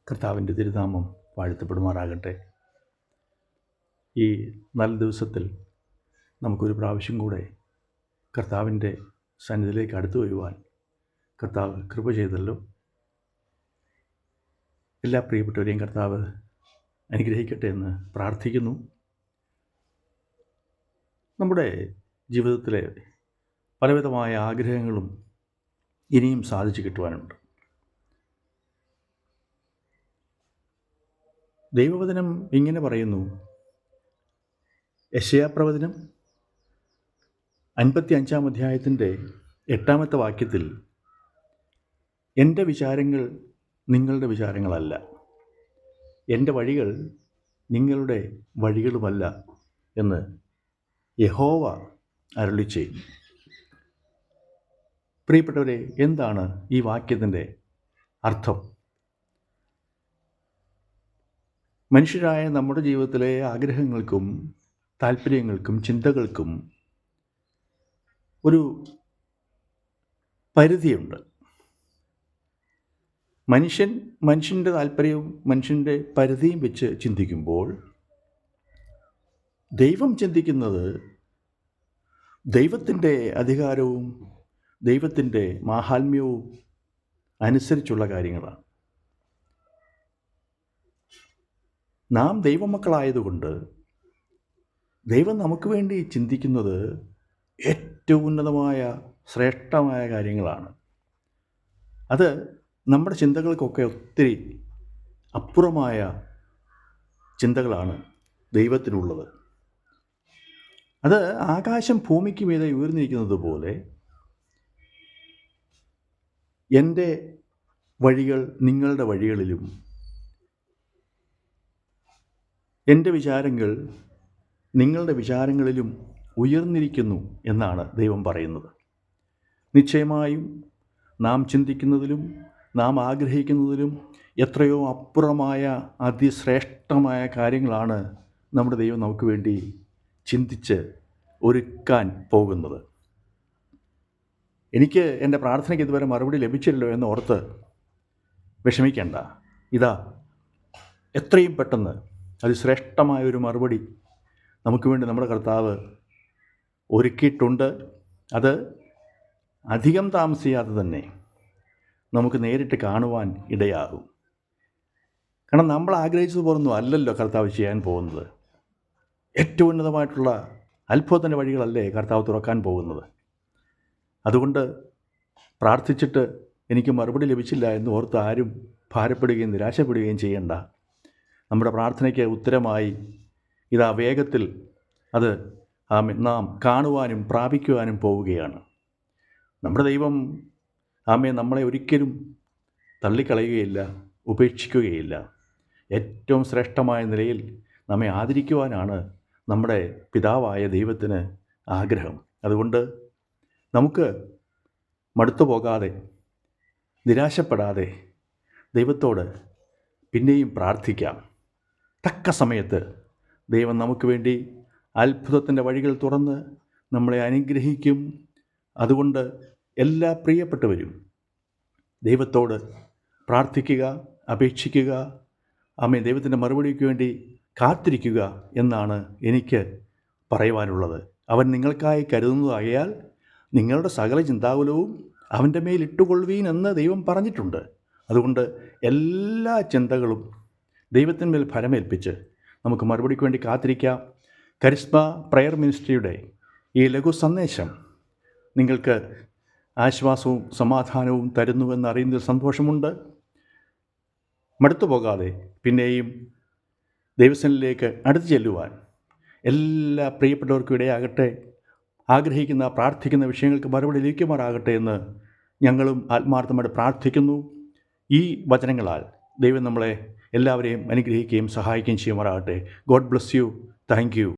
കർത്താവിൻ്റെ തിരുനാമം വാഴ്ത്തപ്പെടുമാറാകട്ടെ. ഈ നല്ല ദിവസത്തിൽ നമുക്കൊരു പ്രാവശ്യം കൂടെ കർത്താവിൻ്റെ സന്നിധിയിലേക്ക് അടുത്തു വരുവാൻ കർത്താവ് കൃപ ചെയ്തല്ലോ. എല്ലാ പ്രിയപ്പെട്ടവരെയും കർത്താവ് അനുഗ്രഹിക്കട്ടെ എന്ന് പ്രാർത്ഥിക്കുന്നു. നമ്മുടെ ജീവിതത്തിലെ പലവിധമായ ആഗ്രഹങ്ങളും ഇനിയും സാധിച്ചു കിട്ടുവാനുണ്ട്. ദൈവവചനം ഇങ്ങനെ പറയുന്നു. യെശയ്യാപ്രവചനം 55-ാം അധ്യായത്തിൻ്റെ 8-ാമത്തെ വാക്യത്തിൽ, എൻ്റെ വിചാരങ്ങൾ നിങ്ങളുടെ വിചാരങ്ങളല്ല, എൻ്റെ വഴികൾ നിങ്ങളുടെ വഴികളുമല്ല എന്ന് യഹോവ അരുളിച്ചെയ്യുന്നു. പ്രിയപ്പെട്ടവരെ, എന്താണ് ഈ വാക്യത്തിൻ്റെ അർത്ഥം? മനുഷ്യരായ നമ്മുടെ ജീവിതത്തിലെ ആഗ്രഹങ്ങൾക്കും താല്പര്യങ്ങൾക്കും ചിന്തകൾക്കും ഒരു പരിധിയുണ്ട്. മനുഷ്യൻ്റെ താല്പര്യവും മനുഷ്യൻ്റെ പരിധിയും വെച്ച് ചിന്തിക്കുമ്പോൾ, ദൈവം ചിന്തിക്കുന്നത് ദൈവത്തിൻ്റെ അധികാരവും ദൈവത്തിൻ്റെ മാഹാത്മ്യവും അനുസരിച്ചുള്ള കാര്യങ്ങളാണ്. നാം ദൈവമക്കളായതുകൊണ്ട് ദൈവം നമുക്ക് വേണ്ടി ചിന്തിക്കുന്നത് ഏറ്റവും ഉന്നതമായ ശ്രേഷ്ഠമായ കാര്യങ്ങളാണ്. അത് നമ്മുടെ ചിന്തകൾക്കൊക്കെ ഒത്തിരി അപ്പുറമായ ചിന്തകളാണ് ദൈവത്തിനുള്ളത്. അത് ആകാശം ഭൂമിക്ക് മീതെ ഉയർന്നിരിക്കുന്നത് പോലെ എൻ്റെ വഴികൾ നിങ്ങളുടെ വഴികളിലും എൻ്റെ വിചാരങ്ങൾ നിങ്ങളുടെ വിചാരങ്ങളിലും ഉയർന്നിരിക്കുന്നു എന്നാണ് ദൈവം പറയുന്നത്. നിശ്ചയമായും നാം ചിന്തിക്കുന്നതിലും നാം ആഗ്രഹിക്കുന്നതിലും എത്രയോ അപ്പുറമായ അതിശ്രേഷ്ഠമായ കാര്യങ്ങളാണ് നമ്മുടെ ദൈവം നമുക്ക് വേണ്ടി ചിന്തിച്ച് ഒരുക്കാൻ പോകുന്നത്. എനിക്ക് എൻ്റെ പ്രാർത്ഥനയ്ക്ക് ഇതുവരെ മറുപടി ലഭിച്ചില്ലല്ലോ എന്ന് ഓർത്ത് വിഷമിക്കേണ്ട. ഇതാ, എത്രയും പെട്ടെന്ന് അതിശ്രേഷ്ഠമായൊരു മറുപടി നമുക്ക് വേണ്ടി നമ്മുടെ കർത്താവ് ഒരുക്കിയിട്ടുണ്ട്. അത് അധികം താമസിയാതെ തന്നെ നമുക്ക് നേരിട്ട് കാണുവാൻ ഇടയാകും. കാരണം നമ്മൾ ആഗ്രഹിച്ചതുപോലൊന്നും അല്ലല്ലോ കർത്താവ് ചെയ്യാൻ പോകുന്നത്. ഏറ്റവും ഉന്നതമായിട്ടുള്ള അത്ഭുതത്തിൻ്റെ വഴികളല്ലേ കർത്താവ് തുറക്കാൻ പോകുന്നത്. അതുകൊണ്ട് പ്രാർത്ഥിച്ചിട്ട് എനിക്ക് മറുപടി ലഭിച്ചില്ല എന്ന് ഓർത്ത് ആരും ഭാരപ്പെടുകയും നിരാശപ്പെടുകയും ചെയ്യണ്ട. നമ്മുടെ പ്രാർത്ഥനയ്ക്ക് ഉത്തരമായി ഇതാ വേഗത്തിൽ അത് നാം കാണുവാനും പ്രാപിക്കുവാനും പോവുകയാണ്. നമ്മുടെ ദൈവം നമ്മളെ ഒരിക്കലും തള്ളിക്കളയുകയില്ല, ഉപേക്ഷിക്കുകയില്ല. ഏറ്റവും ശ്രേഷ്ഠമായ നിലയിൽ നമ്മെ ആദരിക്കുവാനാണ് നമ്മുടെ പിതാവായ ദൈവത്തിന് ആഗ്രഹം. അതുകൊണ്ട് നമുക്ക് മടുത്തു പോകാതെ, നിരാശപ്പെടാതെ ദൈവത്തോട് പിന്നെയും പ്രാർത്ഥിക്കാം. തക്ക സമയത്ത് ദൈവം നമുക്ക് വേണ്ടി അത്ഭുതത്തിൻ്റെ വഴികൾ തുറന്ന് നമ്മളെ അനുഗ്രഹിക്കും. അതുകൊണ്ട് എല്ലാ പ്രിയപ്പെട്ടവരും ദൈവത്തോട് പ്രാർത്ഥിക്കുക, അപേക്ഷിക്കുക, ദൈവത്തിൻ്റെ മറുപടിക്ക് വേണ്ടി കാത്തിരിക്കുക എന്നാണ് എനിക്ക് പറയുവാനുള്ളത്. അവൻ നിങ്ങൾക്കായി കരുതുന്നതായാൽ നിങ്ങളുടെ സകല ചിന്താകുലവും അവൻ്റെ മേൽ ഇട്ടുകൊള്ളുവീൻ എന്ന് ദൈവം പറഞ്ഞിട്ടുണ്ട്. അതുകൊണ്ട് എല്ലാ ചിന്തകളും ദൈവത്തിന്മേൽ ഫലമേൽപ്പിച്ച് നമുക്ക് മറുപടിക്ക് വേണ്ടി കാത്തിരിക്കാം. കരിസ്മ പ്രയർ മിനിസ്ട്രിയുടെ ഈ ലഘു സന്ദേശം നിങ്ങൾക്ക് ആശ്വാസവും സമാധാനവും തരുന്നുവെന്ന് അറിയുന്നതിൽ സന്തോഷമുണ്ട്. മടുത്തു പോകാതെ പിന്നെയും ദൈവസന്നിധിയിലേക്ക് അടുത്ത് ചെല്ലുവാൻ എല്ലാ പ്രിയപ്പെട്ടവർക്കും ഇടയാകട്ടെ. ആഗ്രഹിക്കുന്ന പ്രാർത്ഥിക്കുന്ന വിഷയങ്ങൾക്ക് മറുപടി ലഭിക്കുമാറാകട്ടെ എന്ന് ഞങ്ങളും ആത്മാർത്ഥമായിട്ട് പ്രാർത്ഥിക്കുന്നു. ഈ വചനങ്ങളാൽ ദൈവം നമ്മളെ എല്ലാവരെയും അനുഗ്രഹിക്കുകയും സഹായിക്കുകയും ചെയ്യുമാറാകട്ടെ. God bless you. Thank you.